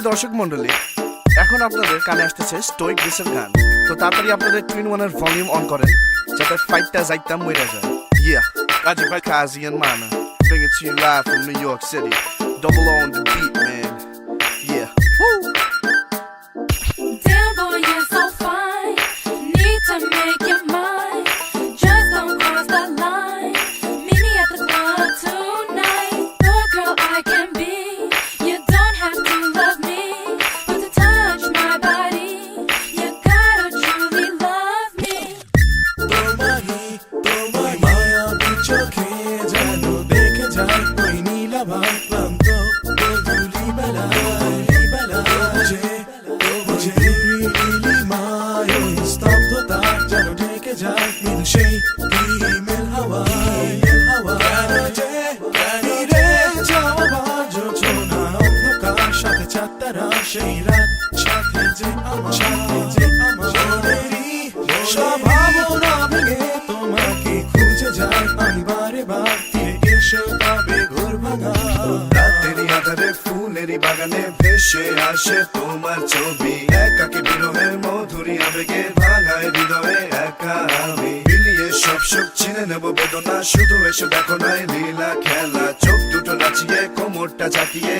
দর্শক মন্ডলী, এখন আপনাদের কানে আসতেছে স্টোইক গ্রিসের গান। তো তাড়াতাড়ি আপনাদের টুইন ওয়ানের ভলিউম অন করেন যাতে ফাইটটা যাইতাম মইরা যায়। Yeah, Rajiv Kazi and Mana, bring it to you live from New York City. Double on the beat, man. Yeah. Woo! Damn boy, you're so fine. Need to make your mind. Just don't cross the line. Meet me at the club tonight. The girl I can be. You don't have to love me, but to touch my body, you gotta truly love me. তোমায় মায়াবী চোখে যেন দেখে যায় ওই নীলাভার ক্লান্ত গধূলি বেলা বুঝে নীলিমায় ওই স্তব্ধতা যেন ঢেকে যায় মৃদু সেই হিমেল হাওয়ায় কেন যে ফিরে যাওয়া যোজনা অন্ধকার সাথে চাঁদতারা সেই রাত সাথে যে আমার মনেরই সব ভাবনা ভেঙে তোমাকে খুঁজে যায় আমি বারে বার ফিরে এসো তবে ঘোর ভাঙা রাতেরই আধারে ফুলেরই বাগানে ভেসে আসে তোমার ছবি। একাকী বিরহের মধুরী আবেগে ভাঙায় হৃদয়ে একা আমি। মিলিয়ে সব সুখ চিনে নেব বেদনা, শুধু এসে দেখো নাই লীলা খেলা। চোখ দুটো নাচিয়ে কোমরটা চাটিয়ে